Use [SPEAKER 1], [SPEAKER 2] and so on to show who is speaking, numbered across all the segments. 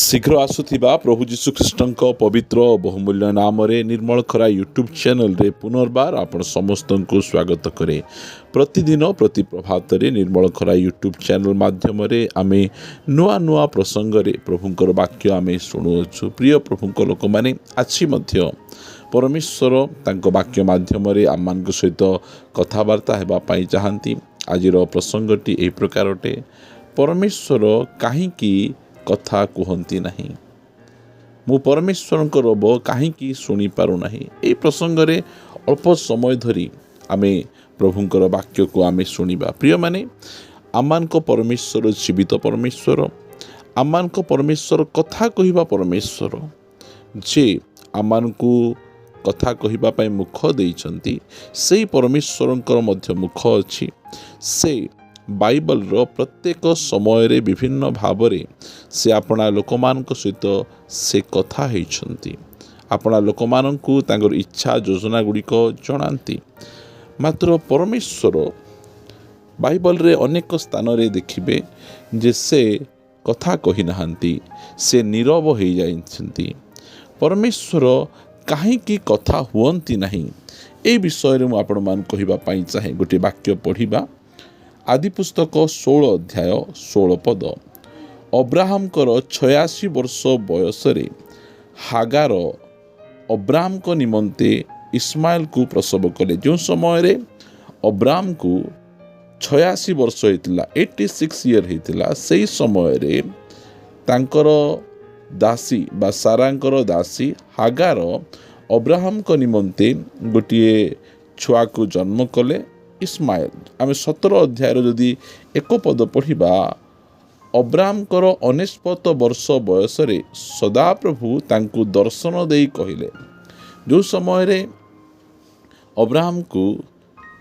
[SPEAKER 1] शीघ्र आसुथिबा प्रभु जीशु ख्रीष्टଙ୍କ पवित्र बहुमूल्य नाम रे निर्मल खरा यूट्यूब चैनल रे पुनर्बार आपण समस्त को स्वागत करे। प्रतिदिन प्रति प्रभात रे निर्मल खरा यूट्यूब चैनल माध्यम रे आमे नुआ नुआ प्रसंग रे प्रभुंकर वाक्य आमे सुनुछु। प्रिय प्रभुंक लोक माने आछि मध्य परमेश्वर तांको वाक्य माध्यम रे आमान सहित कथावार्ता हेबा पई चाहंती। आजिर प्रसंगटी ए प्रकारटे, परमेश्वर काहींकी कथा कहती नहीं, मु परमेश्वर रब कहीं शुणी पारु नहीं। ए प्रसंग रे अल्प समय धरी आमे प्रभुंकर वाक्य को आमे शुणिबा। प्रिय माने आमान को परमेश्वर जीवित परमेश्वर, आमान को परमेश्वर कथा कहिबा परमेश्वर, जे आमान को कथा कहिबा पई मुख देइछंती, सेई परमेश्वरंकर मध्य मुख अछि। से बाइबल रो प्रत्येक समय रे विभिन्न भावरे से अपना लोकमानक सहित से कथा हेइछंती, अपना लोकमानंकु तांगर इच्छा योजना गुड़िक जनांती। मात्र परमेश्वर बाइबल रे अनेक स्थान रे देखिबे जे से कथा कहि नहांती, से नीरव हो जाइछंती। परमेश्वर काहे की कथा हुअंती नहीं, ए विषय रे मु आपण मान कहिबा पई चाहे। गोटे वाक्य पढ़िबा, आदि पुस्तक 16 अध्याय 16 पद। अब्राहम कर 86 वर्ष बयस रे हागार अब्राहम को निमंते इस्माइल को प्रसव कले। जो समय रे अब्राहम को 86 वर्ष होइतिला, 86 ईयर होइतिला, सेई समय रे तांकर दासी बा सारांकर दासी हागार अब्राहम को निमंते गोटे छुआ को जन्म कले, इस्माइल। आम 17 अध्याय जदि 1 पद पढ़िबा, अब्राहम कर 49 वर्ष बयस रे सदाप्रभु तांकु दर्शन देई कहिले। जो समय रे अब्राहम को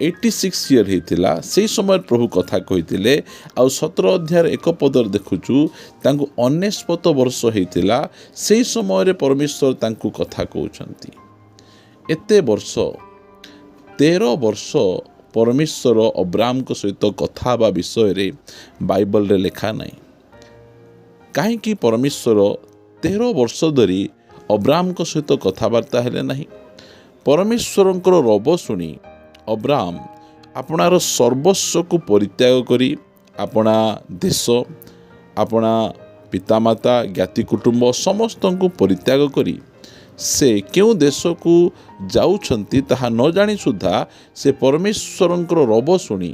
[SPEAKER 1] 86 ईयर होइतिला, से समय प्रभु कथा कहितिले। आ 17 अध्याय 1 पद देखुचु तांकु 49 वर्ष होइतिला, से समय रे परमेश्वर तांकु कथा कहउछंती। एते वर्ष 13 वर्ष परमेश्वर अब्राहम को सहित कथा बा विषय रे बाइबल रे लेखा नहीं। कहीं परमेश्वर 13 वर्ष धरी अब्राहम को सहित कथबार्ता हेले नहीं। परमेश्वरंकर रब शुणी अब्राहम आपणार सर्वस्व को परित्याग करी, अपना देश, अपना पितामाता, ज्ञाति कुटुंब समस्त को परित्याग करी से क्यों देश को जाउछंती ताहा न जानी सुधा से परमेश्वरंकर रब शुणी,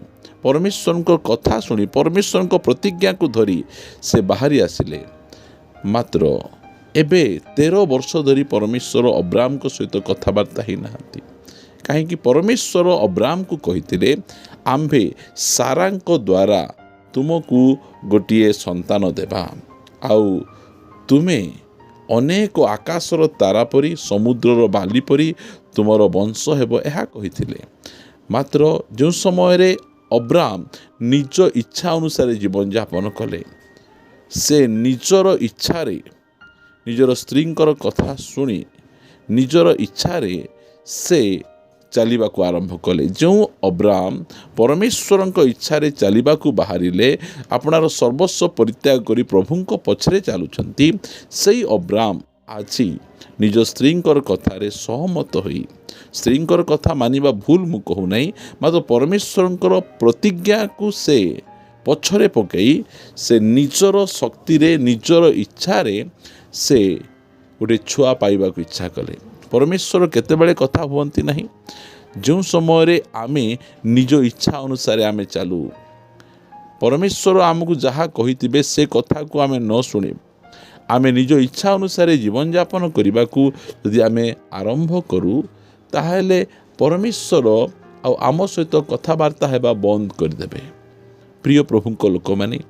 [SPEAKER 1] परमेश्वरंकर कथा शुणी, परमेश्वरंकर प्रतिज्ञा को धरी से बाहरी आसिले। मात्र एबे 13 वर्ष धरी परमेश्वर अब्राहम को सहित कथबार्ता ही नहांती। कहीं परमेश्वर अब्राहम को कहितिले, आम्भे सारांक द्वारा तुमको गोटिए संतान देबा, आउ तुमे अनेक आकाशर तारा परी, समुद्रर बाली परी तुमर वंश हेब, यह कहिथिले। मात्र जो समय रे अब्राहम निज इच्छा अनुसार जीवन यापन कले, से निजर इच्छा रे निजर स्त्रींकर कथा शुणी निजर इच्छा रे से चलिबा को आरंभ कले। जो अब्राहम परमेश्वरंक इच्छा रे चलिबा को बाहरिले, आपणार सर्वस्व परित्याग करी प्रभुंक पछरे चालुछंती, सेई अब्राहम आछि निज स्त्रींकर कथारे सहमत होई। स्त्रींकर कथा मानिबा भूल मु कहू नहीं, मात्र परमेश्वरंकर प्रतिज्ञा को से पछरे पकई से निजर शक्ति रे निजर इच्छा रे से गोटे छुआ पाइबा को इच्छा कले। परमेश्वर केतेबेले कथा हुअंती नहीं। जो समय रे आमे निज इच्छा अनुसार आमे चालू, परमेश्वर आमको जहाँ कहिथिबे से कथा को आमे न शुणी, आमे निज इच्छा अनुसार जीवन यापन करने को यदि आमे आरंभ करूँ, ताहले परमेश्वर आ आम सहित कथबार्ता हेबा बंद करदेबे। प्रिय प्रभुंक लोक माने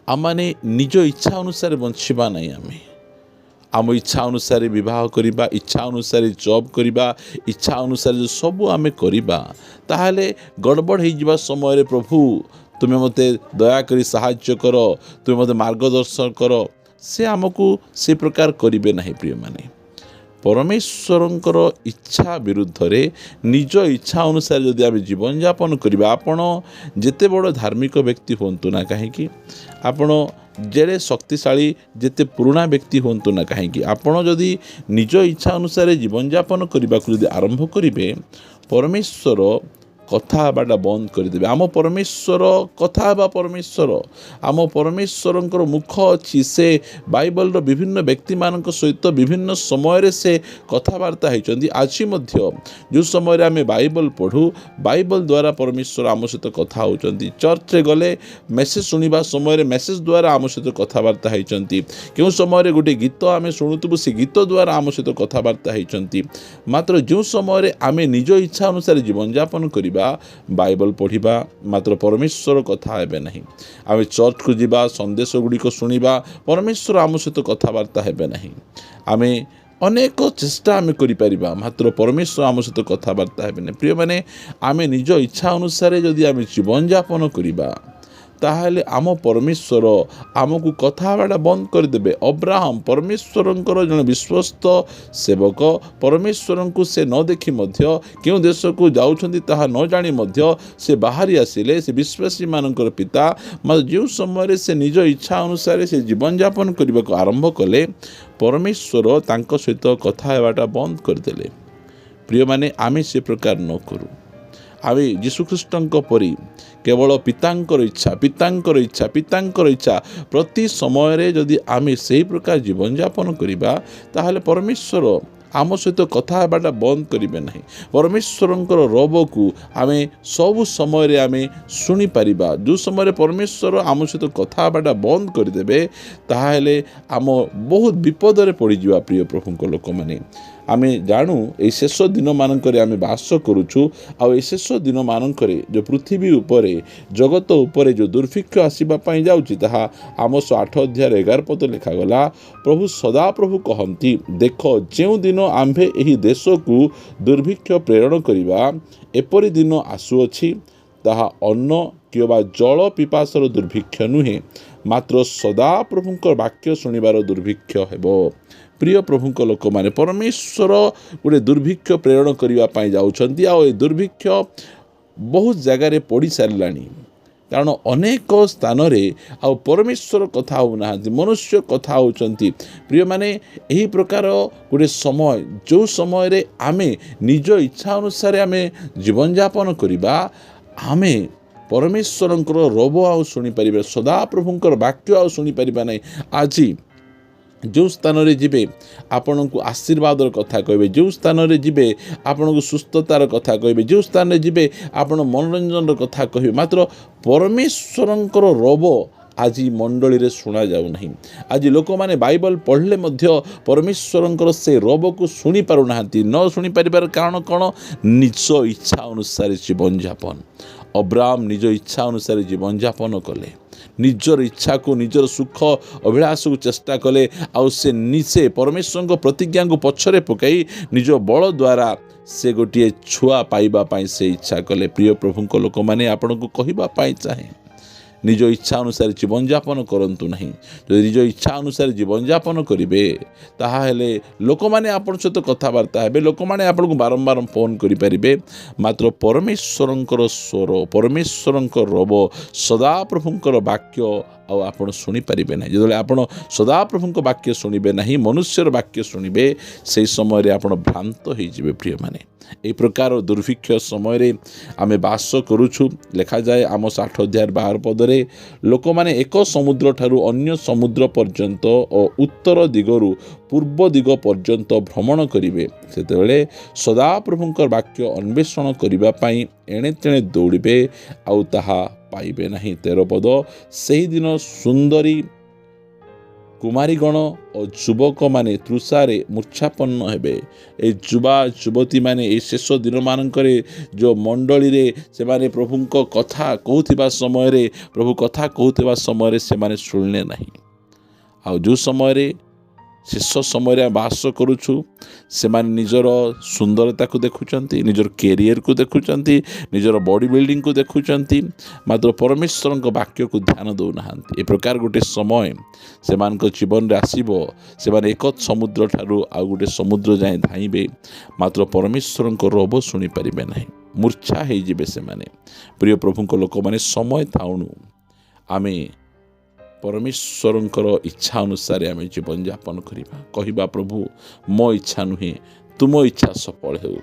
[SPEAKER 1] आमाने निज इच्छा अनुसार बंचिबा नहीं। आम इच्छा अनुसार विवाह करिबा, इच्छा अनुसार जॉब करिबा, इच्छा अनुसार जो सब आमे करिबा, ताहले गड़बड़ हो जिबा समय रे प्रभु तुमे मते दया करी सहाय्य कर, तुमे मते मार्गदर्शन कर, से आमको से प्रकार करिबे नहीं। प्रिय माने परमेश्वरंकर इच्छा विरुद्ध रे निज इच्छा अनुसार जदि आम जीवन यापन करबा, आपण जेते बड़ धार्मिक व्यक्ति होंतु ना कहीं आपण जेड़े शक्तिशाली जेते पुराना व्यक्ति होंतु ना कहीं आपण जदि निज इच्छा अनुसार जीवन यापन करने को आरंभ करेंगे परमेश्वर कथा हबाटा बंद करदेवे। आम परमेश्वर कथा हबा परमेश्वर आम परमेश्वर मुख अच्छी से बाइबल विभिन्न व्यक्ति मान सहित विभिन्न समय से कथबार्ता होती। आज जो समय आम बाइबल पढ़ू बाइबल द्वारा परमेश्वर आम सहित कथा होती। चर्च रे गले मेसेज शुणा समय मेसेज द्वारा आम सहित कथबार्ता होती। क्यों समय गोटे गीत आम शुणुबू से गीत द्वारा आम सहित कथबार्ता होती। मात्र जो समय आम निज इच्छा अनुसार जीवन यापन करवा बाइबल पढ़ा मात्र परमेश्वर कथा हेबे नहीं। आम चर्च को जीवा संदेश गुड़िक शुणा परमेश्वर आम सहित कथबार्ता हेबे नहीं। आम अनेक चेष्टा आम कर मात्र परमेश्वर आम सहित कथबार्ता हेबे नहीं। प्रिय माने आम निज इच्छा अनुसार जदि आम जीवन यापन करवा ताहले आम परमेश्वर आमको कथा हबाटा बंद करदेवे। अब्राहम परमेश्वर जन विश्वस्त सेवक परमेश्वर को से न देखी क्यों देश को जाऊँगी ताहा न जानी से बाहरी आसिले से विश्वासी मानकर पिता। जो समय से निज इच्छा अनुसार से जीवन यापन करने को आरंभ कले परमेश्वर तांको सहित कथा हबाटा बंद करदेले। प्रिय माने आमे से प्रकार न करूँ। आम जीशुख्रीष्टों परी केवल पितांकर इच्छा प्रति समय जदि आम से प्रकार जीवन यापन करवा ताहले परमेश्वर आम सहित कथा हबाटा बंद करेंगे नहीं। परमेश्वर रब को आम सब समय आम शुणी पारिबा। जो समय परमेश्वर आम सहित कथा हबाटा बंद करदेवे ताहले आम बहुत विपद पड़ जा। प्रिय प्रभु लोक मैंने आम जानू ये शेष दिन मानक आम बास करुचु। आ शेष दिन मानक जो पृथ्वी उपरे जगत उपरे जो दुर्भिक्ष आसवाई जाऊँगी ताहा आमोस 8 अध्याय 11 पद लिखागला। प्रभु सदा प्रभु कहती देख जो दिन आम्भे यही देश को दुर्भिक्ष प्रेरण करवा एपरी दिन आसुअछि ताहा अन्न किंवा जल पिपासर दुर्भिक्ष नुहे मात्र सदा प्रभुंकर वाक्य शुणिबार दुर्भिक्ष हेबो। प्रिय प्रभुंक लोक माने परमेश्वर गोटे दुर्भिक्ष प्रेरण करने जाउछंती। आ दुर्भिक्ष बहुत जगार पड़ सारानी कारण अनेक स्थान आ परमेश्वर कथा होना मनुष्य कथा होती। प्रिय माने यही प्रकार गोटे समय जो समय आमे निज इच्छा अनुसार आमे जीवन यापन करवा आमे परमेश्वर रब आ शुणी पारिबा सदा प्रभुंकर वाक्य आ शुणी पारिबा नहीं। आज जो स्थान रे जिबे आपण को आशीर्वाद कथा कहबे जो स्थान रे जिबे आपण को सुस्थतार कथा कहबे जो स्थान रे जिबे आपण मनोरंजन कथा कहबे मात्र परमेश्वरंकर रब आज मंडली रे सुना जाऊ नहीं। आज लोक माने बाइबल पढ़ले मध्य परमेश्वरंकर से रब को शुणी पारु नाहंती। न शुणी पारिबार कारण कौन निज इच्छा अनुसार जीवन यापन। अब्राहम निज इच्छा अनुसार जीवन यापन कले निजर इच्छा को निजर सुख अभिलाष को चेष्टा कले आउ से निजे परमेश्वर को प्रतिज्ञा को पछरे पकाई निज बल द्वारा से गोटे छुआ पाइबा से इच्छा कले। प्रिय प्रभु को लोक मैंने आपण को कहवाई चाहे निज इच्छा अनुसार जीवन यापन करंतु नहीं। जो निज इच्छा अनुसार जीवन यापन करेंगे ताहले लोक मैंने आपण सहित कथबार्ता हे लोक मैंने आपन को बारंबार फोन करें मात्र परमेश्वरंकर स्वर परमेश्वरंकर रब सदा प्रभुंकर वाक्य आपण शुणी पारे ना। जो आप सदा प्रभु वाक्य शुणे ना मनुष्यर वाक्य शुणे से समय आप भ्रांत हो। प्रिय माने यही प्रकार दुर्भिक्ष समय आमे बास करुछु। लिखा जाए आमोस 8 अध्याय 12 पदरे लोक माने एक समुद्र ठारू अन्य समुद्र पर्यंत और उत्तर दिगरु पूर्व दिग पर्यंत भ्रमण करिवे सेतेबेले सदा प्रभुंकर वाक्य अन्वेषण करिबा पई एणे तेणे दौड़िबे आउ ताहा पाइबे नहीं। 13 पद सही दिन सुंदरी कुमारीगण और युवक माने तृषारे मूर्छापन्न हेबे। ए युवा युवती माने ए शेष दिन मानकरे जो मंडली रे से माने प्रभुंक कथा कहूथिबा समय रे प्रभु कथा कहूथिबा समय रे से माने शुणले नहीं। आ जो समय रे शेष समय बास करुछु से माने निजर सुंदरता को देखुचंती निजर कैरियर को देखुचंती निजर बॉडी बिल्डिंग को देखुचंती मात्र परमेश्वर को वाक्य को ध्यान दो नहांती। ए प्रकार गोटे समय से मानक जीवन रे आसीबो से माने एक समुद्र ठारू आ गोटे समुद्र जाए धाइबे मात्र परमेश्वर को रब शुणी पारिबे नहीं मूर्छा हे जिबे से माने। प्रिय प्रभु को लोक माने समय थाउनु आमे परमेश्वरंकर इच्छा अनुसार आम जीवन यापन करवा कहवा प्रभु मो इच्छा नुहे तुम इच्छा सफल हो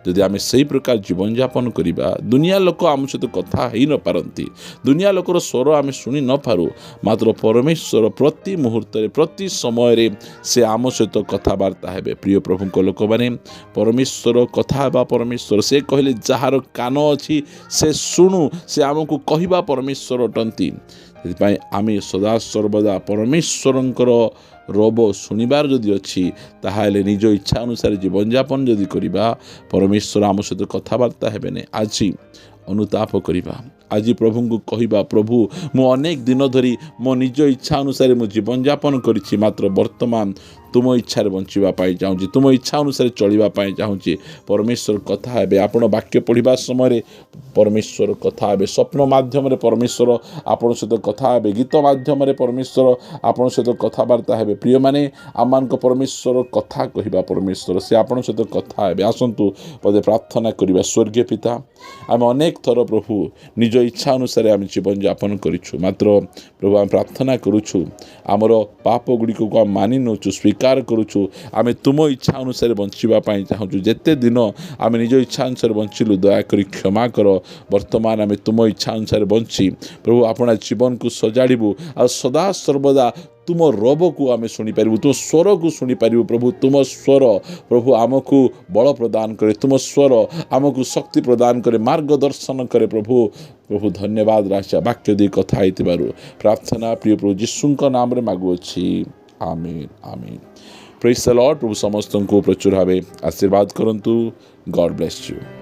[SPEAKER 1] जदि आम से प्रकार जीवन यापन करवा दुनिया लोक आम सहित कथा हो न पारती दुनिया लोकर स्वर आम शुणी न पारू मात्र परमेश्वर प्रति मुहूर्त प्रति समय से आम सहित कथबार्ता हे प्रिय प्रभु लोक मैंने परमेश्वर कथा परमेश्वर से कहले जार कान अच्छी से शुणु से आमको कहवा परमेश्वर अटंती से आम सदा सर्वदा परमेश्वरंकर रब शुणिबार जदि अच्छी ताहले निज इच्छा अनुसार जीवन यापन जदि करवा परमेश्वर आम सहित कथबार्ता हेबेने आज अनुताप करवा आज प्रभु को कहवा प्रभु मु अनेक दिन धरी मो निज इच्छा अनुसार मु जीवन यापन करिछि मात्र वर्तमान तुम इच्छा बंचापी चाहूँगी तुम इच्छा अनुसार चलवाई चाहूँगी परमेश्वर कथा हे आपण वाक्य पढ़ा समय परमेश्वर कथा हे स्वप्न मध्यम परमेश्वर आपण सहित कथा हे गीत मध्यम परमेश्वर आपण सहित कथबार्ता हे प्रिय माने आम परमेश्वर कथा कहवा परमेश्वर से आपण सहित कथा हे आसतु पदे प्रार्थना करवा स्वर्गीय पिता आम अनेक थर प्रभु निज इच्छा अनुसार आम जीवन यापन करूँ मात्र प्रभु आम प्रार्थना करुँ आमर पाप गुड़िक को आम मानि नौचु स्वीकार करुँ आम तुम इच्छा अनुसार बंचापी चाहूँ जिते दिन आम निज इच्छा अनुसार बंचिलु दयाकोरी क्षमा कर वर्तमान आम तुम इच्छा अनुसार बंची प्रभु आपण जीवन को सजाड़ू आ सदा सर्वदा तुम रब को आम शुणिपारू तुम स्वर को शुणिपारू प्रभु तुम स्वर प्रभु आमको बल प्रदान करे तुम स्वर आमको शक्ति प्रदान करे मार्गदर्शन करे प्रभु प्रभु धन्यवाद राशा वाक्य दी कथा प्रार्थना प्रिय प्रभु यीशु नाम रे मागुअछि आमीन आमीन प्रेज द लॉर्ड प्रभु समस्त को प्रचुर भावे आशीर्वाद करंतु गॉड ब्लेस यू।